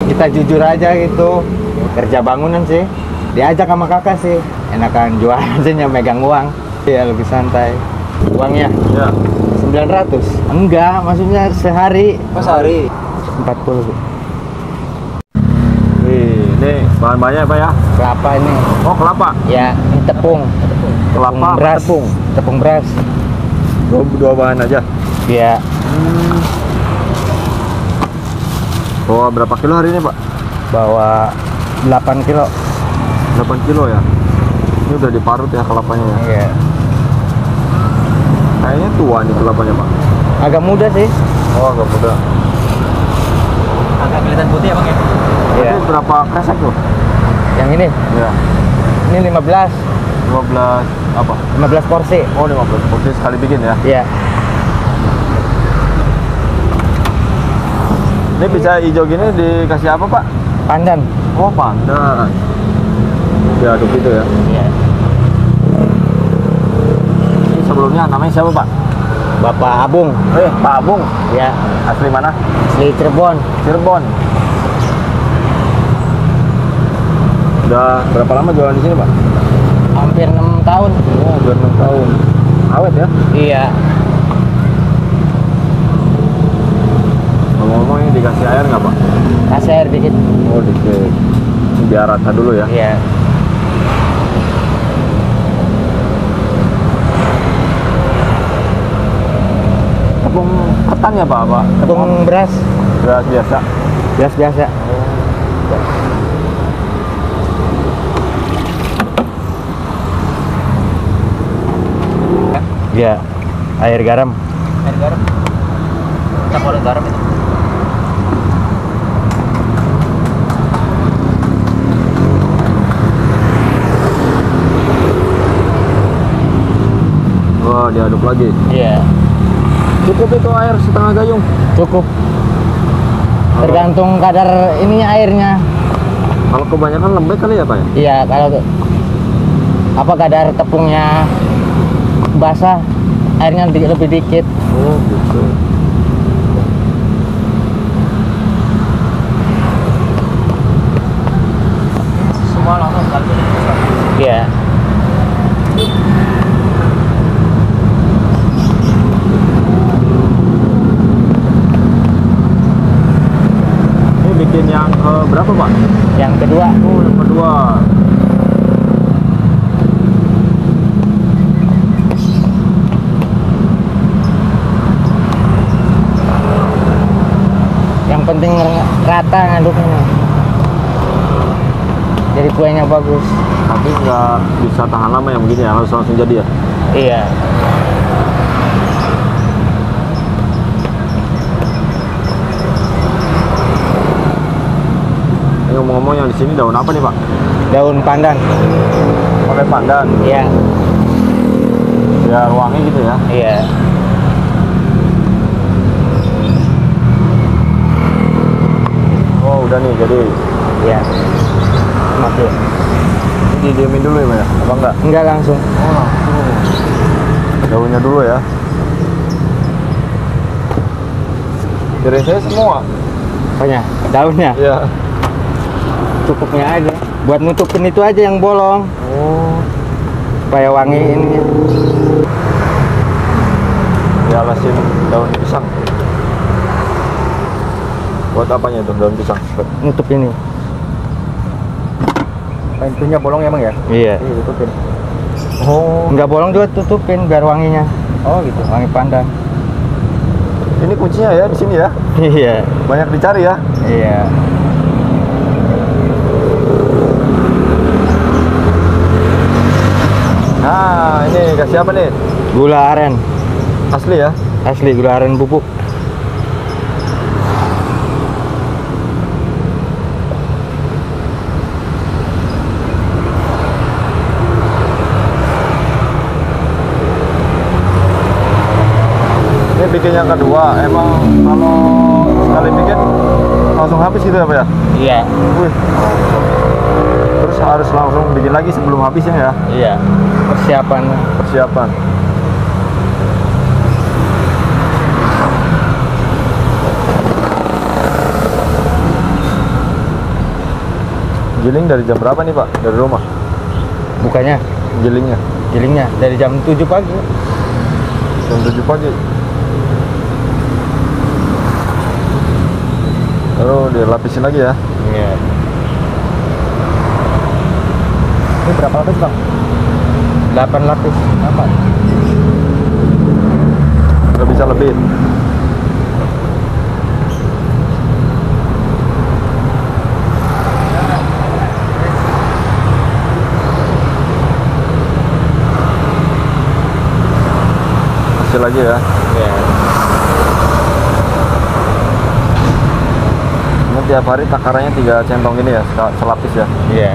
kita jujur aja gitu, kerja bangunan sih. Diajak sama kakak sih, enakan jual aja megang uang. Ya lebih santai. Uangnya Ya. 900. Enggak, maksudnya sehari. Oh, sehari. 40. Wih, ini bahan-bahannya apa ya? Kelapa ini. Oh, kelapa. Ya, ini tepung. Kelapa apa beras. tepung? Tepung beras. Dua bahan aja. Ya, Bawa berapa kilo hari ini, Pak? bawa 8 kilo. 8 kilo ya. Ini udah diparut ya kelapanya ya. Iya. Kayaknya tua nih kelapanya, Pak. Agak muda sih. Oh, agak muda. Agak kelihatan putih ya bang ya? Iya. Ini berapa kresek tuh? Yang ini, Ya. ini 15. 15 apa? 15 porsi. Oh, 15 porsi sekali bikin ya. Iya. Ini bisa hijau gini dikasih apa, Pak? Pandan. Oh, pandan. Diaduk gitu ya. Iya. Ini sebelumnya namanya siapa, Pak? Bapak Abung. Pak Abung. Ya, Asli mana? asli Cirebon. Cirebon. Udah berapa lama jualan di sini, Pak? Hampir 6 tahun. Oh, udah 6 tahun. Awet ya? Iya. Ngomong-ngomong ini dikasih air nggak, Pak? Kasih air dikit. Oh, dikit. Ini biar rata dulu ya. Iya. Tepung ketan ya, Pak? Apa? Tepung beras. Beras biasa. Beras biasa. Iya. Air garam. Air garam. Campuran garam itu. Wah, diaduk lagi. Iya. Cukup itu air setengah gayung. Cukup. Tergantung kadar ininya airnya. Kalau kebanyakan lembek kali ya, Pak ya? Iya, kalau apa kadar tepungnya basah, airnya lebih dikit. Oh, gitu. Semua langsung sekali ditusuk. Iya. Ini bikin yang berapa, Pak? Yang kedua. Oh, yang kedua. Yang penting rata ngaduknya. Jadi kuenya bagus. Tapi nggak bisa tahan lama yang begini ya, harus langsung jadi ya. Iya. Ini ngomong-ngomong yang di sini daun apa nih, Pak? Daun pandan. Pakai pandan. Iya. Biar wangi gitu ya. Iya. Oh, udah nih jadi. Iya. Oke. Ini didiemin dulu ya, Pak ya? Apa enggak? Enggak langsung. Oh, langsung. Daunnya dulu ya. Kirain saya semua. Apanya? Daunnya. Iya. Cukupnya aja. Buat nutupin itu aja yang bolong. Oh. Supaya wangi ininya. Dialasin daun pisang. Buat apanya itu daun pisang? Nutup ini. Pintunya bolong emang ya? Iya. Iya, tutupin. Oh. Enggak bolong juga tutupin biar wanginya. Oh, gitu. Wangi pandan. Ini kuncinya ya di sini ya. Iya. Banyak dicari ya. Iya. Nah, ini kasih apa nih? Gula aren. Asli ya? Asli gula aren bubuk. Ini bikin yang kedua. Emang kalau sekali bikin langsung habis gitu ya, Pak ya? Iya. Wih. Terus harus langsung bikin lagi sebelum habisnya ya? Iya. Persiapan. Persiapan. Giling dari jam berapa nih Pak? Dari rumah? Bukanya, Gilingnya dari jam 7 pagi. jam 7 pagi. Lalu dilapisin lagi ya. Iya. Ini berapa lapis bang? 8 lapis. 8. Nggak bisa lebih. Masih lagi ya. Iya. Ini tiap hari takarannya 3 centong gini ya, selapis ya. Iya.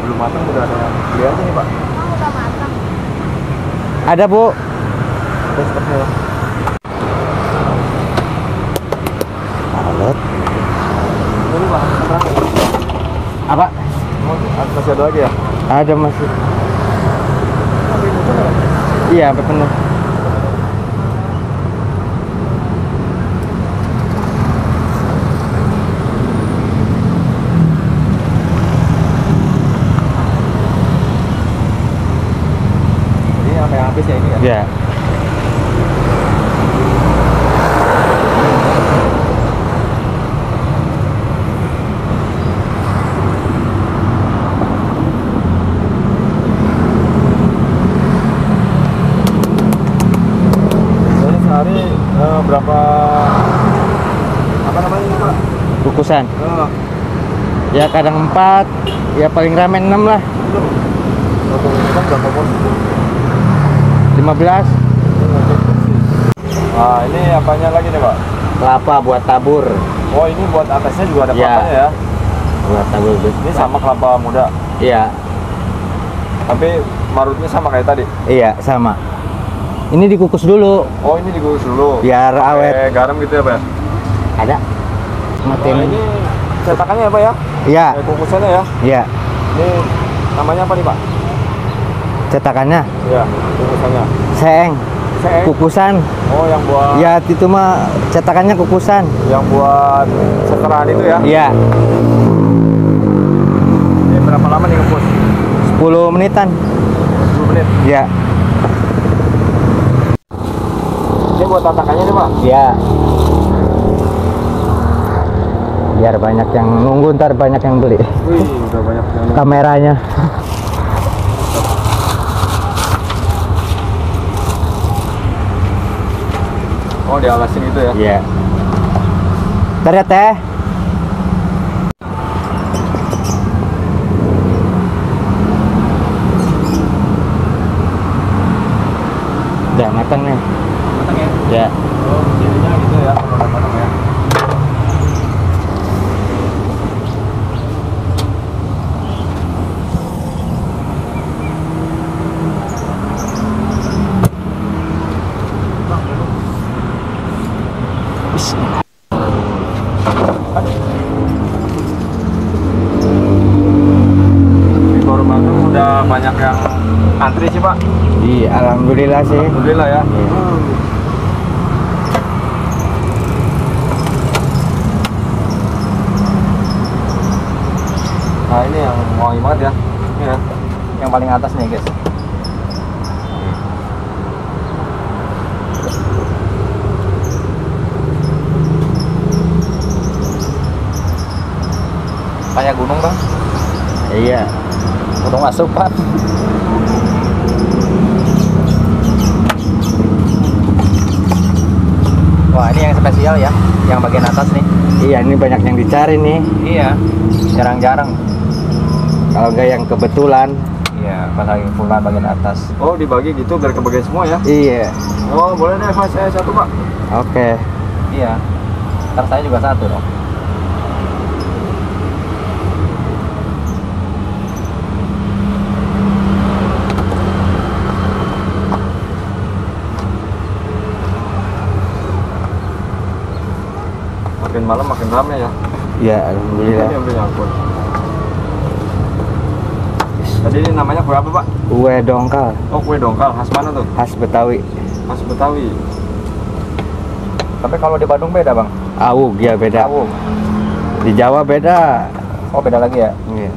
Belum matang udah ada lihat nih Pak. Udah matang. Ada, Bu. Ada stoknya ya. Alat. Ini Pak, Apa? masih ada lagi ya? Ada masih. Iya, sampai penuh. Ini sampai habis ya ini ya? Iya. Ini sehari berapa apa namanya ini Pak? Kukusan. Oh, Ya kadang 4, ya paling rame 6 lah. satu kan berapa porsi? 15. Nah, ini apanya lagi nih Pak? Kelapa buat tabur. Oh, ini buat atasnya juga ada Ya. kelapanya ya. Buat tabur. Ini sama kelapa muda, Iya. tapi marutnya sama kayak tadi. Iya, sama. Ini dikukus dulu Oh, ini digulung dulu. biar awet. Pakai garam gitu ya Pak? Ya? Ada. Nah, Matiin. ini cetakannya ya Pak ya? Iya, Kukusannya ya. iya. Ini namanya apa nih Pak? Cetakannya Ya, kukusannya. seeng. Seeng. Kukusan. Oh, yang buat Ya itu mah cetakannya kukusan. yang buat seterahan itu ya. Iya, Ini berapa lama nih ngebus? 10 menitan. 10 menit. Iya. Ini buat tatakannya nih Pak. Iya. Biar banyak yang nunggu, ntar banyak yang beli. Wih, udah banyak yang Kameranya. Oh, dialasin gitu ya. Iya. Ntar ya, Teh. Udah matang nih. Matang ya? Ya. Oh, jadinya gitu ya kalau udah matang ya. Di baru matang udah banyak yang antri sih Pak. Iya, alhamdulillah sih. Alhamdulillah ya. Iya. Nah, ini yang wangi banget ya. Ini ya. Yang paling atas nih guys. Kayak gunung bang. Iya. Gunung asupan. Wah ini yang spesial ya, yang bagian atas nih. Iya, ini banyak yang dicari nih. Iya, jarang-jarang. Kalau nggak yang kebetulan. Iya, pas lagi pulang bagian atas. Oh, dibagi gitu biar kebagian semua ya. Iya. Oh, boleh deh Mas, saya satu Pak. Oke. Iya, ntar saya juga satu dong. makin malam makin ramai ya. Ya, alhamdulillah. Ini yang punya akun. Tadi ini namanya kue apa, Pak? Kue dongkal, Oh, kue dongkal. Khas mana tuh? khas Betawi. Khas Betawi. Tapi kalau di Bandung beda bang. Awuk ya beda. Tahu. Di Jawa beda. Oh beda lagi ya. Iya.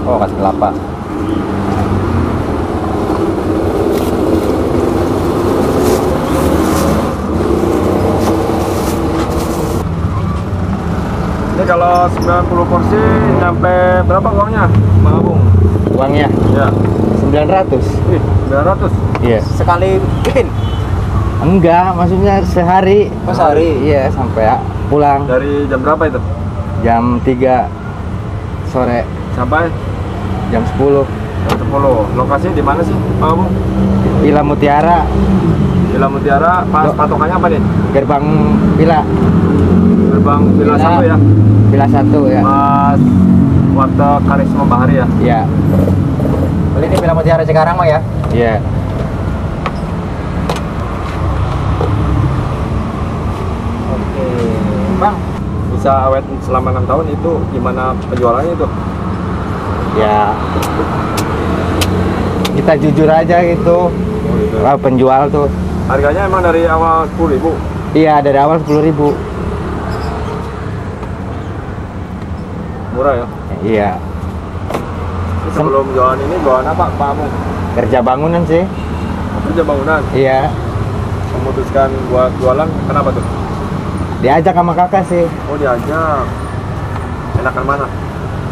Oh khas kelapa. Ini kalau 90 porsi nyampe berapa uangnya, Bang Abung? Uangnya Ya. 900. Ih, 900. Iya. Sekali bikin. Enggak, maksudnya sehari. Oh, sehari? Iya, sampai pulang Dari jam berapa itu? jam 3 sore, Sampai jam 10. jam 10. Lokasi di mana sih, Bang Abung? Villa Mutiara, Villa Mutiara. Pas Loh. patokannya apa nih? gerbang villa. Gerbang Villa 1 ya. Villa 1 ya. Pas Warteg Karisma Bahari ya. Iya. Beli di Villa Mutiara Cikarang mah ya. Iya. Oke. Bang, bisa awet selama 6 tahun itu gimana penjualannya itu? Ya. Kita jujur aja gitu. Oh, gitu. Penjual tuh. Harganya emang dari awal 10.000. Iya, dari awal 10.000. Murah ya. Iya. Sebelum jualan ini jualan apa, Pak Abung? Kerja bangunan sih. Kerja bangunan. Iya. Memutuskan buat jualan kenapa tuh? Diajak sama kakak sih. Oh, diajak. Enakan mana?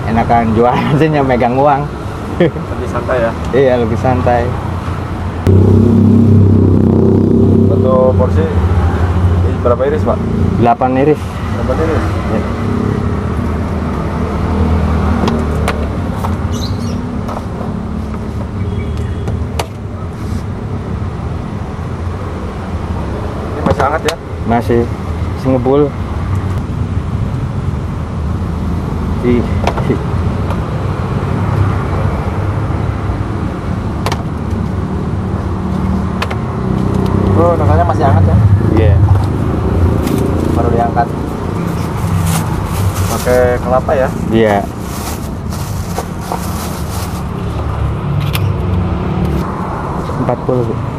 Enakan jualan sih, megang uang. Lebih santai ya. Iya, lebih santai. Untuk porsi ini berapa iris, Pak? 8 iris. Berapa iris? Ya. Ini masih hangat ya? Masih ngebul. Ih. Oh rasanya masih hangat ya. Iya. Baru diangkat. Pakai kelapa ya? Iya. Rp40.